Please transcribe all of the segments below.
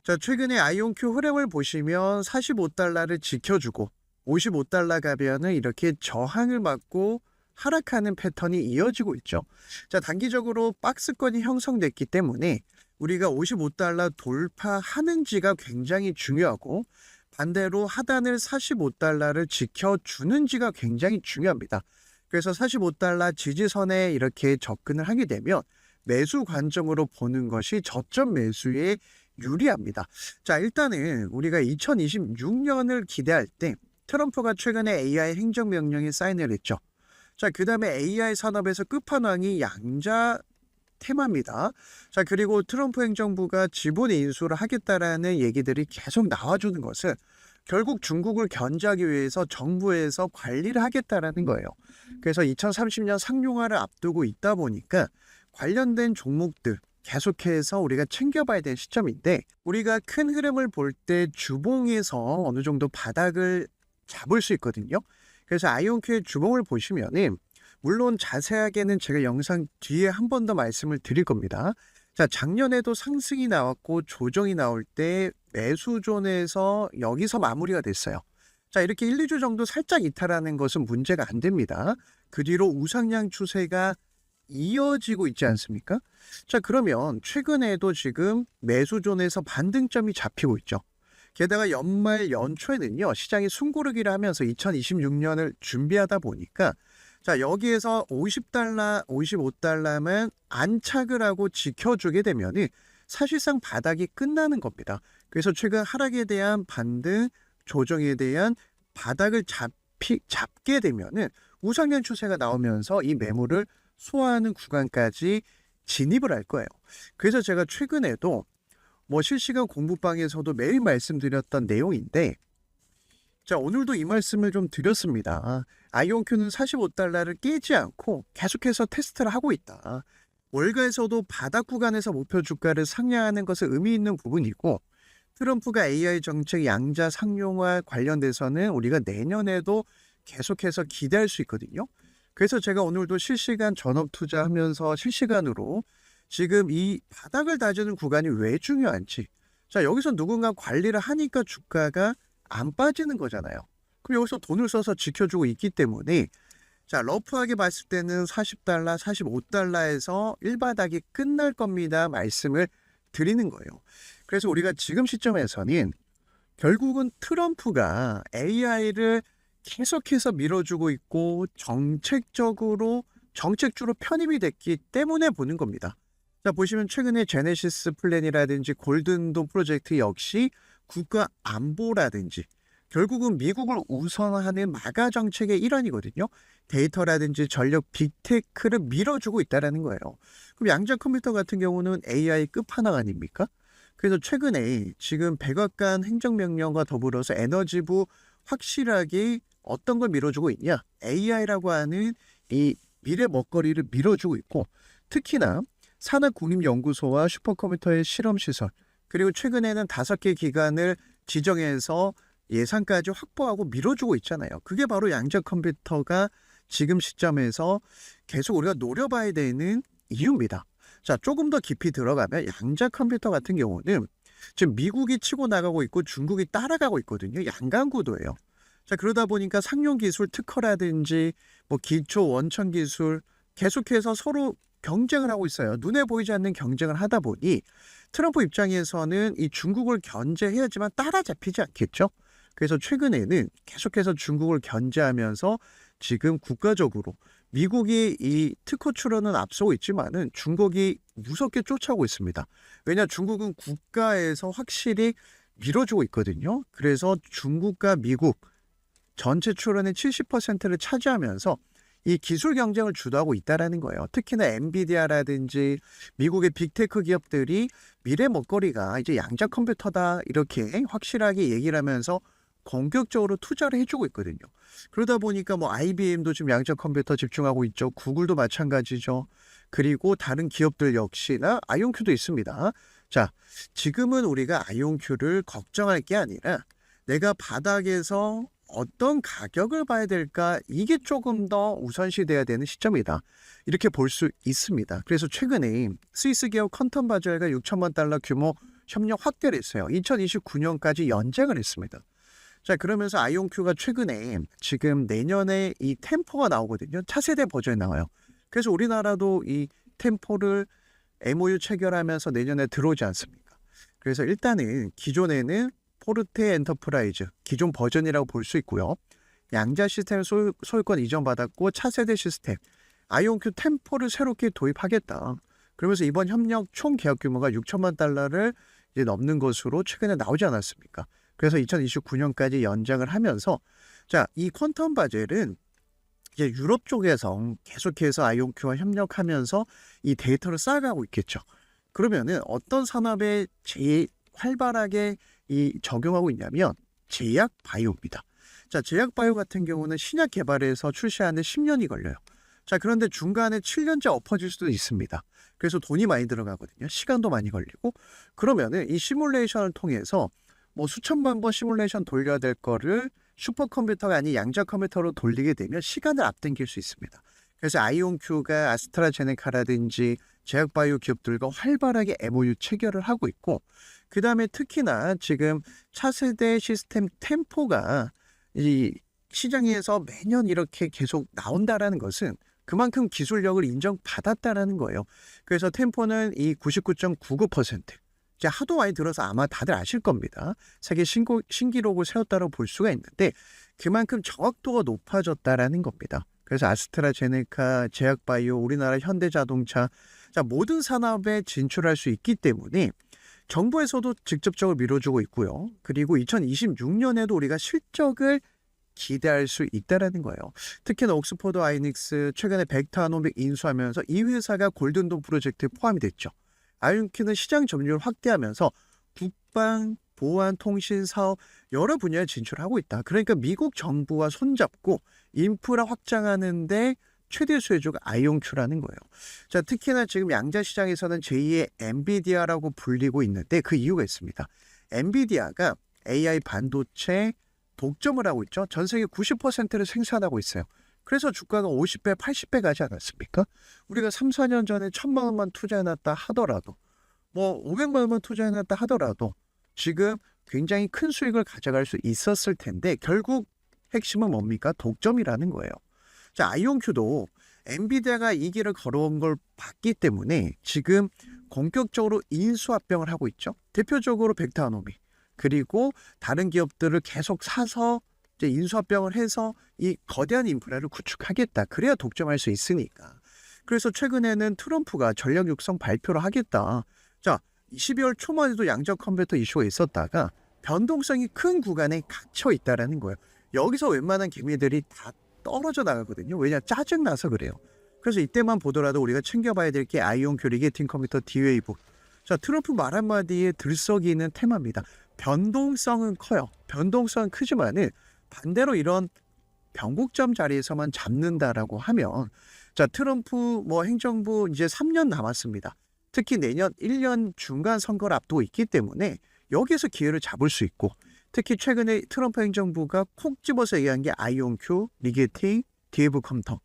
자, 최근에 아이온큐 흐름을 보시면 45달러를 지켜주고 55달러 가면은 이렇게 저항을 맞고 하락하는 패턴이 이어지고 있죠. 자, 단기적으로 박스권이 형성됐기 때문에 우리가 55달러 돌파하는지가 굉장히 중요하고, 반대로 하단을 45달러를 지켜주는지가 굉장히 중요합니다. 그래서 45달러 지지선에 이렇게 접근을 하게 되면 매수 관점으로 보는 것이 저점 매수에 유리합니다. 자, 일단은 우리가 2026년을 기대할 때 트럼프가 최근에 AI 행정명령에 사인을 했죠. 자, 그 다음에 AI 산업에서 끝판왕이 양자 테마입니다. 자, 그리고 트럼프 행정부가 지분 인수를 하겠다라는 얘기들이 계속 나와주는 것은 결국 중국을 견제하기 위해서 정부에서 관리를 하겠다라는 거예요. 그래서 2030년 상용화를 앞두고 있다 보니까 관련된 종목들 계속해서 우리가 챙겨봐야 될 시점인데, 우리가 큰 흐름을 볼 때 주봉에서 어느 정도 바닥을 잡을 수 있거든요. 그래서 아이온큐의 주봉을 보시면은, 물론 자세하게는 제가 영상 뒤에 한 번 더 말씀을 드릴 겁니다. 자, 작년에도 상승이 나왔고 조정이 나올 때 매수존에서 여기서 마무리가 됐어요. 자, 이렇게 1, 2주 정도 살짝 이탈하는 것은 문제가 안 됩니다. 그 뒤로 우상향 추세가 이어지고 있지 않습니까? 자, 그러면 최근에도 지금 매수존에서 반등점이 잡히고 있죠. 게다가 연말 연초에는요, 시장이 숨고르기를 하면서 2026년을 준비하다 보니까, 자, 여기에서 50달러, 55달러만 안착을 하고 지켜주게 되면은 사실상 바닥이 끝나는 겁니다. 그래서 최근 하락에 대한 반등, 조정에 대한 바닥을 잡게 되면은 우상향 추세가 나오면서 이 매물을 소화하는 구간까지 진입을 할 거예요. 그래서 제가 최근에도 실시간 공부방에서도 매일 말씀드렸던 내용인데, 자, 오늘도 이 말씀을 좀 드렸습니다. 아이온큐는 45달러를 깨지 않고 계속해서 테스트를 하고 있다. 월가에서도 바닥 구간에서 목표 주가를 상향하는 것은 의미 있는 부분이고, 트럼프가 AI 정책 양자 상용화 관련돼서는 우리가 내년에도 계속해서 기대할 수 있거든요. 그래서 제가 오늘도 실시간 전업 투자하면서 실시간으로 지금 이 바닥을 다지는 구간이 왜 중요한지, 자, 여기서 누군가 관리를 하니까 주가가 안 빠지는 거잖아요. 그럼 여기서 돈을 써서 지켜주고 있기 때문에, 자, 러프하게 봤을 때는 40달러, 45달러에서 1바닥이 끝날 겁니다 말씀을 드리는 거예요. 그래서 우리가 지금 시점에서는 결국은 트럼프가 AI를 계속해서 밀어주고 있고 정책주로 편입이 됐기 때문에 보는 겁니다. 자, 보시면 최근에 제네시스 플랜이라든지 골든돔 프로젝트 역시 국가 안보라든지 결국은 미국을 우선하는 마가 정책의 일환이거든요. 데이터라든지 전력 빅테크를 밀어주고 있다는 거예요. 그럼 양자 컴퓨터 같은 경우는 AI 끝판왕 아닙니까? 그래서 최근에 지금 백악관 행정명령과 더불어서 에너지부 확실하게 어떤 걸 밀어주고 있냐? AI라고 하는 이 미래 먹거리를 밀어주고 있고, 특히나 산하국립연구소와 슈퍼컴퓨터의 실험시설, 그리고 최근에는 5개 기관을 지정해서 예산까지 확보하고 밀어주고 있잖아요. 그게 바로 양자 컴퓨터가 지금 시점에서 계속 우리가 노려봐야 되는 이유입니다. 자, 조금 더 깊이 들어가면 양자 컴퓨터 같은 경우는 지금 미국이 치고 나가고 있고 중국이 따라가고 있거든요. 양강 구도예요. 자, 그러다 보니까 상용 기술 특허라든지 기초 원천 기술 계속해서 서로 경쟁을 하고 있어요. 눈에 보이지 않는 경쟁을 하다 보니 트럼프 입장에서는 이 중국을 견제해야지만 따라잡히지 않겠죠. 그래서 최근에는 계속해서 중국을 견제하면서 지금 국가적으로 미국이 이 특허 출원은 앞서고 있지만은 중국이 무섭게 쫓아오고 있습니다. 왜냐, 중국은 국가에서 확실히 밀어주고 있거든요. 그래서 중국과 미국 전체 출원의 70%를 차지하면서 이 기술 경쟁을 주도하고 있다는 거예요. 특히나 엔비디아라든지 미국의 빅테크 기업들이 미래 먹거리가 이제 양자 컴퓨터다 이렇게 확실하게 얘기를 하면서 공격적으로 투자를 해주고 있거든요. 그러다 보니까 IBM도 지금 양자 컴퓨터 집중하고 있죠. 구글도 마찬가지죠. 그리고 다른 기업들 역시나 아이온큐도 있습니다. 자, 지금은 우리가 아이온큐를 걱정할 게 아니라 내가 바닥에서 어떤 가격을 봐야 될까, 이게 조금 더 우선시돼야 되는 시점이다, 이렇게 볼 수 있습니다. 그래서 최근에 스위스 기업 컨텀 바젤가 $6,000만 규모 협력 확대를 했어요. 2029년까지 연장을 했습니다. 자, 그러면서 아이온큐가 최근에 지금 내년에 이 템포가 나오거든요. 차세대 버전이 나와요. 그래서 우리나라도 이 템포를 MOU 체결하면서 내년에 들어오지 않습니까? 그래서 일단은 기존에는 포르테 엔터프라이즈 기존 버전이라고 볼 수 있고요. 양자 시스템 소유권 이전받았고 차세대 시스템 아이온큐 템포를 새롭게 도입하겠다. 그러면서 이번 협력 총 계약 규모가 6천만 달러를 이제 넘는 것으로 최근에 나오지 않았습니까? 그래서 2029년까지 연장을 하면서 자, 이 퀀텀 바젤은 이제 유럽 쪽에서 계속해서 아이온큐와 협력하면서 이 데이터를 쌓아가고 있겠죠. 그러면은 어떤 산업에 제일 활발하게 이 적용하고 있냐면 제약 바이오입니다. 자, 제약 바이오 같은 경우는 신약 개발에서 출시하는 10년이 걸려요. 자, 그런데 중간에 7년째 엎어질 수도 있습니다. 그래서 돈이 많이 들어가거든요. 시간도 많이 걸리고. 그러면은 이 시뮬레이션을 통해서 뭐 수천만 번 시뮬레이션 돌려야 될 거를 슈퍼컴퓨터가 아닌 양자 컴퓨터로 돌리게 되면 시간을 앞당길 수 있습니다. 그래서 아이온큐가 아스트라제네카라든지 제약바이오 기업들과 활발하게 MOU 체결을 하고 있고, 그 다음에 특히나 지금 차세대 시스템 템포가 이 시장에서 매년 이렇게 계속 나온다라는 것은 그만큼 기술력을 인정받았다라는 거예요. 그래서 템포는 이 99.99%, 이제 하도 많이 들어서 아마 다들 아실 겁니다. 세계 신기록을 세웠다고 볼 수가 있는데 그만큼 정확도가 높아졌다라는 겁니다. 그래서 아스트라제네카, 제약바이오, 우리나라 현대자동차, 자, 모든 산업에 진출할 수 있기 때문에 정부에서도 직접적으로 밀어주고 있고요. 그리고 2026년에도 우리가 실적을 기대할 수 있다라는 거예요. 특히나 옥스퍼드 아이닉스 최근에 벡터아노믹 인수하면서 이 회사가 골든돔 프로젝트에 포함이 됐죠. 아이온큐는 시장 점유율을 확대하면서 국방, 보안, 통신 사업 여러 분야에 진출하고 있다. 그러니까 미국 정부와 손잡고 인프라 확장하는데 최대 수혜주가 아이온큐라는 거예요. 자, 특히나 지금 양자 시장에서는 제2의 엔비디아라고 불리고 있는데 그 이유가 있습니다. 엔비디아가 AI 반도체 독점을 하고 있죠. 전 세계 90%를 생산하고 있어요. 그래서 주가가 50배, 80배 가지 않았습니까? 우리가 3, 4년 전에 1,000만 원만 투자해놨다 하더라도, 뭐 500만 원만 투자해놨다 하더라도 지금 굉장히 큰 수익을 가져갈 수 있었을 텐데 결국 핵심은 뭡니까? 독점이라는 거예요. 자, 아이온큐도 엔비디아가 이 길을 걸어온 걸 봤기 때문에 지금 본격적으로 인수합병을 하고 있죠. 대표적으로 벡터아노믹, 그리고 다른 기업들을 계속 사서 이제 인수합병을 해서 이 거대한 인프라를 구축하겠다. 그래야 독점할 수 있으니까. 그래서 최근에는 트럼프가 전략 육성 발표를 하겠다. 자, 12월 초만 해도 양자 컴퓨터 이슈가 있었다가 변동성이 큰 구간에 갇혀 있다라는 거예요. 여기서 웬만한 개미들이 다 떨어져 나가거든요. 왜냐? 짜증나서 그래요. 그래서 이때만 보더라도 우리가 챙겨봐야 될 게 아이온큐 리게팅 컴퓨터 D-Wave. 자, 트럼프 말 한마디에 들썩이는 테마입니다. 변동성은 커요. 변동성은 크지만은 반대로 이런 변곡점 자리에서만 잡는다라고 하면, 자, 트럼프 뭐 행정부 이제 3년 남았습니다. 특히 내년 1년 중간 선거를 앞두고 있기 때문에 여기에서 기회를 잡을 수 있고, 특히 최근에 트럼프 행정부가 콕 집어서 얘기한 게 아이온큐, 리게팅, D-Wave 컴퓨터.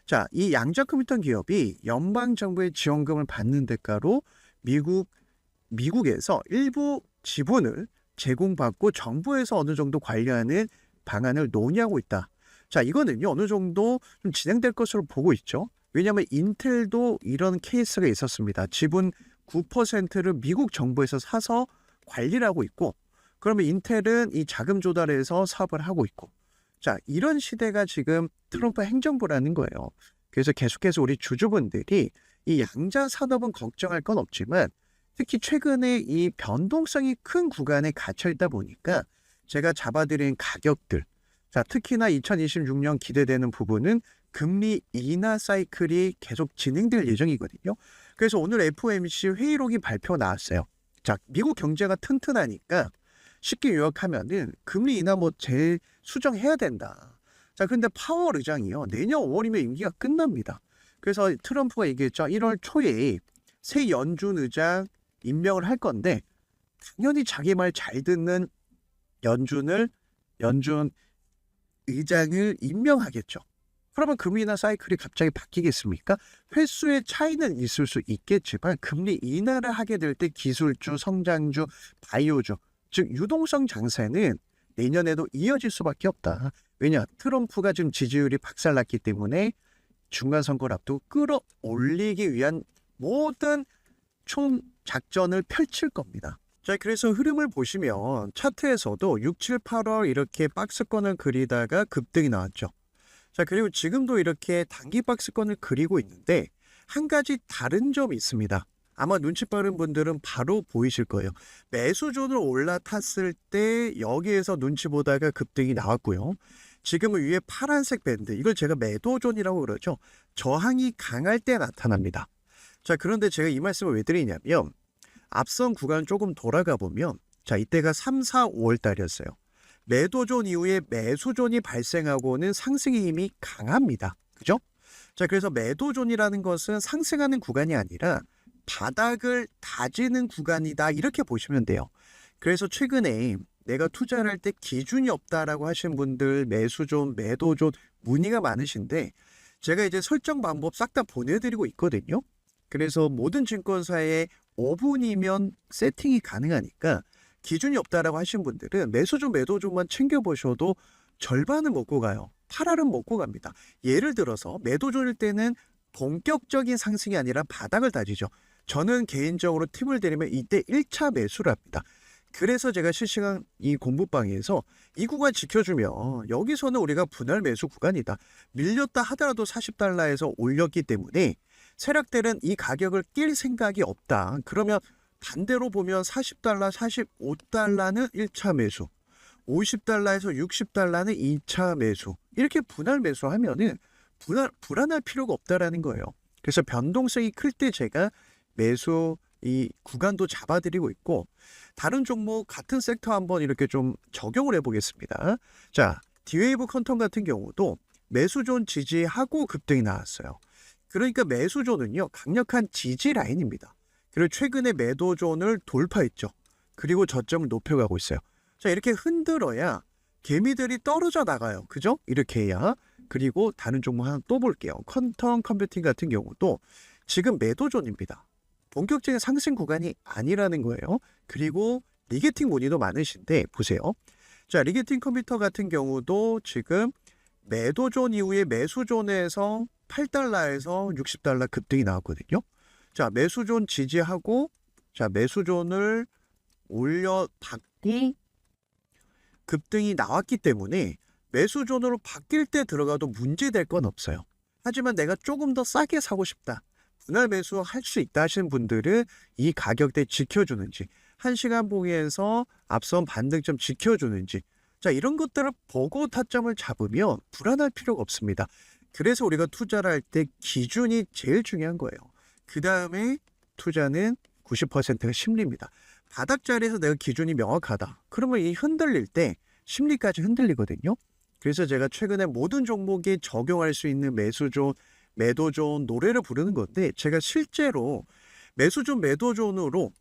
자, 이 양자 컴퓨터 기업이 연방 정부의 지원금을 받는 대가로 미국에서 일부 지분을 제공받고 정부에서 어느 정도 관리하는 방안을 논의하고 있다. 자, 이거는요 어느 정도 좀 진행될 것으로 보고 있죠. 왜냐하면 인텔도 이런 케이스가 있었습니다. 지분 9%를 미국 정부에서 사서 관리를 하고 있고, 그러면 인텔은 이 자금 조달해서 사업을 하고 있고, 자, 이런 시대가 지금 트럼프 행정부라는 거예요. 그래서 계속해서 우리 주주분들이 이 양자 산업은 걱정할 건 없지만 특히 최근에 이 변동성이 큰 구간에 갇혀 있다 보니까 제가 잡아드린 가격들, 자, 특히나 2026년 기대되는 부분은 금리 인하 사이클이 계속 진행될 예정이거든요. 그래서 오늘 FOMC 회의록이 발표 나왔어요. 자, 미국 경제가 튼튼하니까 쉽게 요약하면은 금리 인하 뭐 재수정해야 된다. 자, 근데 파월 의장이요, 내년 5월이면 임기가 끝납니다. 그래서 트럼프가 얘기했죠. 1월 초에 새 연준 의장 임명을 할 건데 당연히 자기 말 잘 듣는 연준 의장을 임명하겠죠. 그러면 금리 인하 사이클이 갑자기 바뀌겠습니까? 횟수의 차이는 있을 수 있겠지만 금리 인하를 하게 될 때 기술주, 성장주, 바이오주, 즉 유동성 장세는 내년에도 이어질 수밖에 없다. 왜냐? 트럼프가 지금 지지율이 박살났기 때문에 중간선거를 앞두고 끌어올리기 위한 모든 총 작전을 펼칠 겁니다. 자, 그래서 흐름을 보시면 차트에서도 6, 7, 8월 이렇게 박스권을 그리다가 급등이 나왔죠. 자, 그리고 지금도 이렇게 단기 박스권을 그리고 있는데 한 가지 다른 점이 있습니다. 아마 눈치 빠른 분들은 바로 보이실 거예요. 매수존을 올라탔을 때 여기에서 눈치 보다가 급등이 나왔고요. 지금은 위에 파란색 밴드, 이걸 제가 매도존이라고 그러죠. 저항이 강할 때 나타납니다. 자, 그런데 제가 이 말씀을 왜 드리냐면 앞선 구간 조금 돌아가 보면 자, 이때가 3, 4, 5월 달이었어요. 매도존 이후에 매수존이 발생하고는 상승의 힘이 강합니다. 그죠? 자, 그래서 매도존이라는 것은 상승하는 구간이 아니라 바닥을 다지는 구간이다, 이렇게 보시면 돼요. 그래서 최근에 내가 투자를 할 때 기준이 없다라고 하신 분들, 매수존, 매도존 문의가 많으신데 제가 이제 설정 방법 싹 다 보내드리고 있거든요. 그래서 모든 증권사에 5분이면 세팅이 가능하니까 기준이 없다라고 하신 분들은 매수존, 매도존만 챙겨보셔도 절반은 먹고 가요. 8할은 먹고 갑니다. 예를 들어서 매도존일 때는 본격적인 상승이 아니라 바닥을 다지죠. 저는 개인적으로 팁을 드리면 이때 1차 매수를 합니다. 그래서 제가 실시간 이 공부방에서 이 구간 지켜주면 여기서는 우리가 분할 매수 구간이다. 밀렸다 하더라도 40달러에서 올렸기 때문에 세력들은 이 가격을 낄 생각이 없다. 그러면 반대로 보면 40달러, 45달러는 1차 매수, 50달러에서 60달러는 2차 매수, 이렇게 분할 매수하면은 불안할 필요가 없다라는 거예요. 그래서 변동성이 클 때 제가 매수 이 구간도 잡아드리고 있고, 다른 종목 같은 섹터 한번 이렇게 좀 적용을 해보겠습니다. 자, 디웨이브 컨텀 같은 경우도 매수존 지지하고 급등이 나왔어요. 그러니까 매수존은요, 강력한 지지 라인입니다. 그리고 최근에 매도존을 돌파했죠. 그리고 저점을 높여가고 있어요. 자, 이렇게 흔들어야 개미들이 떨어져 나가요. 그죠? 이렇게 해야. 그리고 다른 종목 하나 또 볼게요. 퀀텀 컴퓨팅 같은 경우도 지금 매도존입니다. 본격적인 상승 구간이 아니라는 거예요. 그리고 리게팅 문의도 많으신데 보세요. 자, 리게팅 컴퓨터 같은 경우도 지금 매도존 이후에 매수존에서 8달러에서 60달러 급등이 나왔거든요. 자, 매수존 지지하고 자, 매수존을 올려받고 급등이 나왔기 때문에 매수존으로 바뀔 때 들어가도 문제될 건 없어요. 하지만 내가 조금 더 싸게 사고 싶다, 분할 매수할 수 있다 하시는 분들은 이 가격대 지켜주는지, 1시간 봉에서 앞선 반등점 지켜주는지, 자, 이런 것들을 보고 타점을 잡으면 불안할 필요가 없습니다. 그래서 우리가 투자를 할 때 기준이 제일 중요한 거예요. 그 다음에 투자는 90%가 심리입니다. 바닥 자리에서 내가 기준이 명확하다, 그러면 이 흔들릴 때 심리까지 흔들리거든요. 그래서 제가 최근에 모든 종목에 적용할 수 있는 매수존, 매도존 노래를 부르는 건데, 제가 실제로 매수존, 매도존으로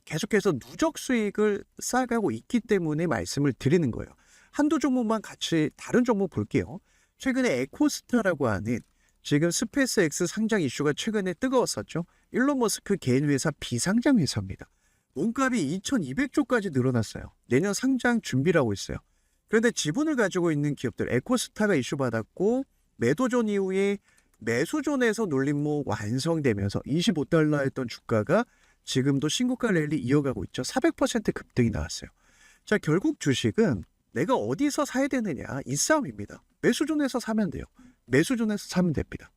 계속해서 누적 수익을 쌓아가고 있기 때문에 말씀을 드리는 거예요. 한두 종목만 같이 다른 종목 볼게요. 최근에 에코스타라고 하는 지금 스페이스X 상장 이슈가 최근에 뜨거웠었죠. 일론 머스크 개인 회사 비상장 회사입니다. 몸값이 2200조까지 늘어났어요. 내년 상장 준비를 하고 있어요. 그런데 지분을 가지고 있는 기업들, 에코스타가 이슈받았고 매도존 이후에 매수존에서 눌림목 완성되면서 25달러 했던 주가가 지금도 신고가 랠리 이어가고 있죠. 400% 급등이 나왔어요. 자, 결국 주식은 내가 어디서 사야 되느냐, 이 싸움입니다. 매수존에서 사면 돼요. 매수존에서 사면 됩니다.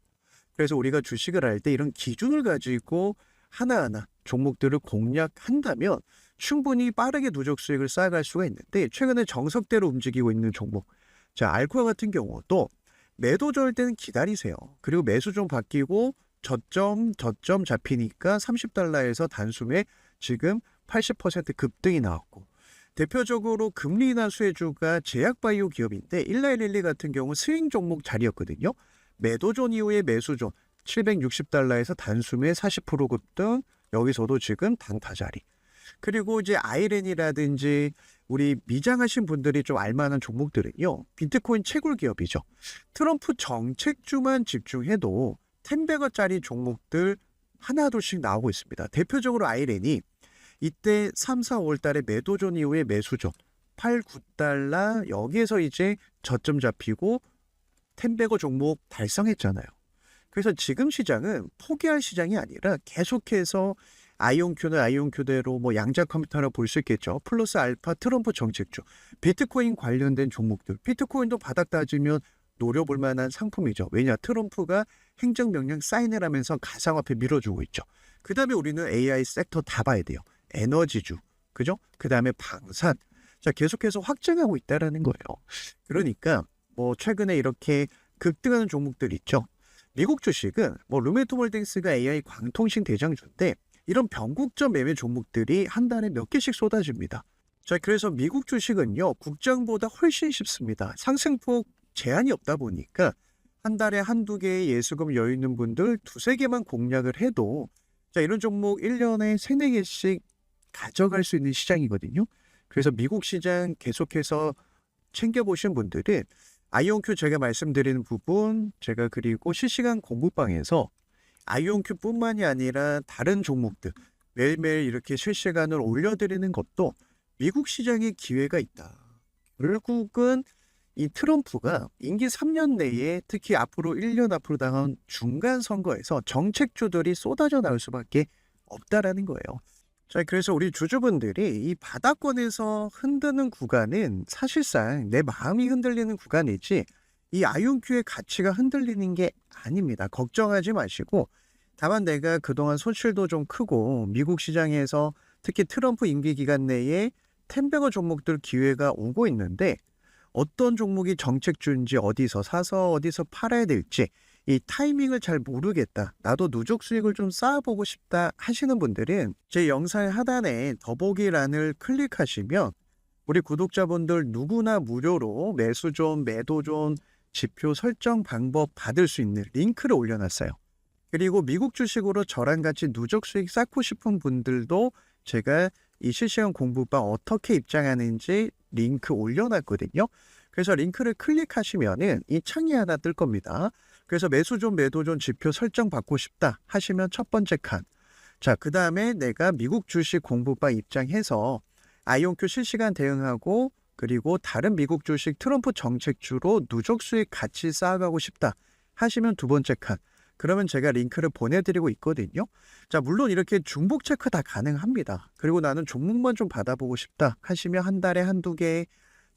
그래서 우리가 주식을 할 때 이런 기준을 가지고 하나하나 종목들을 공략한다면 충분히 빠르게 누적 수익을 쌓아갈 수가 있는데, 최근에 정석대로 움직이고 있는 종목, 자, 알코아 같은 경우도 매도존일 때는 기다리세요. 그리고 매수존 바뀌고 저점 잡히니까 30달러에서 단숨에 지금 80% 급등이 나왔고, 대표적으로 금리 인하 수혜주가 제약바이오 기업인데 1912 같은 경우 스윙 종목 자리였거든요. 매도존 이후에 매수존 760달러에서 단숨에 40% 급등, 여기서도 지금 단타 자리. 그리고 이제 아이렌이라든지 우리 미장하신 분들이 좀 알만한 종목들은요. 비트코인 채굴 기업이죠. 트럼프 정책주만 집중해도 10배거짜리 종목들 하나둘씩 나오고 있습니다. 대표적으로 아이렌이 이때 3, 4, 5월 달에 매도존 이후에 매수존 8, 9달러 여기에서 이제 저점 잡히고 10배거 종목 달성했잖아요. 그래서 지금 시장은 포기할 시장이 아니라 계속해서 아이온큐는 아이온큐대로 뭐 양자 컴퓨터라 볼 수 있겠죠. 플러스 알파 트럼프 정책주, 비트코인 관련된 종목들. 비트코인도 바닥 따지면 노려볼 만한 상품이죠. 왜냐? 트럼프가 행정명령 사인을 하면서 가상화폐 밀어주고 있죠. 그 다음에 우리는 AI 섹터 다 봐야 돼요. 에너지주, 그죠? 그 다음에 방산. 자, 계속해서 확장하고 있다라는 거예요. 그러니까 뭐 최근에 이렇게 급등하는 종목들 있죠. 미국 주식은 뭐 루멘토홀딩스가 AI 광통신 대장주인데 이런 변곡점 매매 종목들이 한 달에 몇 개씩 쏟아집니다. 자, 그래서 미국 주식은요, 국장보다 훨씬 쉽습니다. 상승폭 제한이 없다 보니까 한 달에 한두 개의 예수금 여유 있는 분들 두세 개만 공략을 해도 자, 이런 종목 1년에 세네 개씩 가져갈 수 있는 시장이거든요. 그래서 미국 시장 계속해서 챙겨보신 분들은 아이온큐 제가 말씀드리는 부분, 제가 그리고 실시간 공부방에서 아이온큐뿐만이 아니라 다른 종목들 매일매일 이렇게 실시간을 올려드리는 것도 미국 시장에 기회가 있다. 결국은 이 트럼프가 임기 3년 내에 특히 앞으로 1년 앞으로 당한 중간 선거에서 정책주들이 쏟아져 나올 수밖에 없다라는 거예요. 자, 그래서 우리 주주분들이 이 바닥권에서 흔드는 구간은 사실상 내 마음이 흔들리는 구간이지 이 아이온큐의 가치가 흔들리는 게 아닙니다. 걱정하지 마시고 다만 내가 그동안 손실도 좀 크고 미국 시장에서 특히 트럼프 임기 기간 내에 텐베거 종목들 기회가 오고 있는데 어떤 종목이 정책주인지 어디서 사서 어디서 팔아야 될지 이 타이밍을 잘 모르겠다. 나도 누적 수익을 좀 쌓아보고 싶다 하시는 분들은 제 영상 하단에 더보기란을 클릭하시면 우리 구독자분들 누구나 무료로 매수존, 매도존, 지표 설정 방법 받을 수 있는 링크를 올려놨어요. 그리고 미국 주식으로 저랑 같이 누적 수익 쌓고 싶은 분들도 제가 이 실시간 공부방 어떻게 입장하는지 링크 올려놨거든요. 그래서 링크를 클릭하시면은 이 창이 하나 뜰 겁니다. 그래서 매수존, 매도존 지표 설정 받고 싶다 하시면 첫 번째 칸. 자, 그 다음에 내가 미국 주식 공부방 입장해서 아이온큐 실시간 대응하고 그리고 다른 미국 주식 트럼프 정책주로 누적 수익 같이 쌓아가고 싶다 하시면 두 번째 칸. 그러면 제가 링크를 보내드리고 있거든요. 자, 물론 이렇게 중복 체크 다 가능합니다. 그리고 나는 종목만 좀 받아보고 싶다 하시면 한 달에 한두 개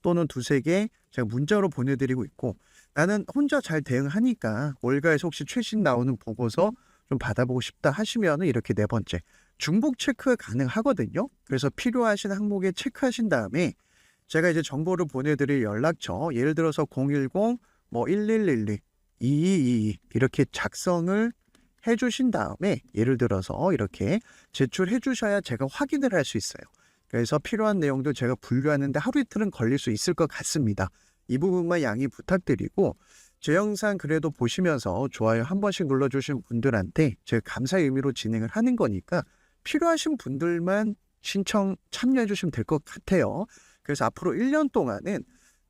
또는 두세 개 제가 문자로 보내드리고 있고 나는 혼자 잘 대응하니까 월가에서 혹시 최신 나오는 보고서 좀 받아보고 싶다 하시면 이렇게 네 번째 중복 체크 가능하거든요. 그래서 필요하신 항목에 체크하신 다음에 제가 이제 정보를 보내드릴 연락처 예를 들어서 010 뭐 1112 2222 이렇게 작성을 해주신 다음에 예를 들어서 이렇게 제출해 주셔야 제가 확인을 할 수 있어요. 그래서 필요한 내용도 제가 분류하는데 하루 이틀은 걸릴 수 있을 것 같습니다. 이 부분만 양해 부탁드리고 제 영상 그래도 보시면서 좋아요 한 번씩 눌러주신 분들한테 제가 감사의 의미로 진행을 하는 거니까 필요하신 분들만 신청 참여해 주시면 될 것 같아요. 그래서 앞으로 1년 동안은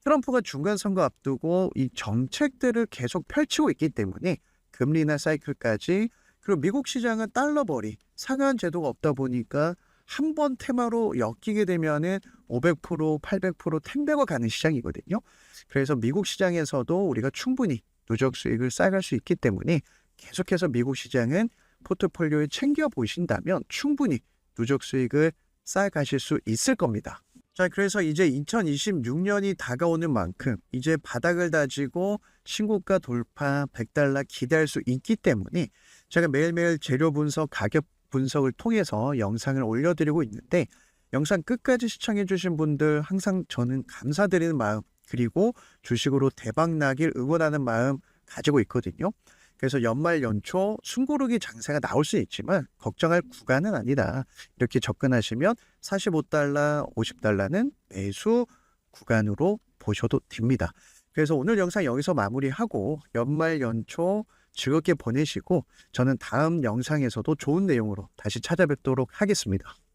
트럼프가 중간선거 앞두고 이 정책들을 계속 펼치고 있기 때문에 금리나 사이클까지 그리고 미국 시장은 달러벌이 상한 제도가 없다 보니까 한 번 테마로 엮이게 되면은 500%, 800%, 10배가 가는 시장이거든요. 그래서 미국 시장에서도 우리가 충분히 누적 수익을 쌓아갈 수 있기 때문에 계속해서 미국 시장은 포트폴리오에 챙겨 보신다면 충분히 누적 수익을 쌓아가실 수 있을 겁니다. 자, 그래서 이제 2026년이 다가오는 만큼 이제 바닥을 다지고 신고가 돌파 100달러 기대할 수 있기 때문에 제가 매일매일 재료 분석, 가격 분석을 통해서 영상을 올려드리고 있는데 영상 끝까지 시청해 주신 분들 항상 저는 감사드리는 마음 그리고 주식으로 대박나길 응원하는 마음 가지고 있거든요. 그래서 연말 연초 숨고르기 장세가 나올 수 있지만 걱정할 구간은 아니다. 이렇게 접근하시면 45달러, 50달러는 매수 구간으로 보셔도 됩니다. 그래서 오늘 영상 여기서 마무리하고 연말 연초 즐겁게 보내시고 저는 다음 영상에서도 좋은 내용으로 다시 찾아뵙도록 하겠습니다.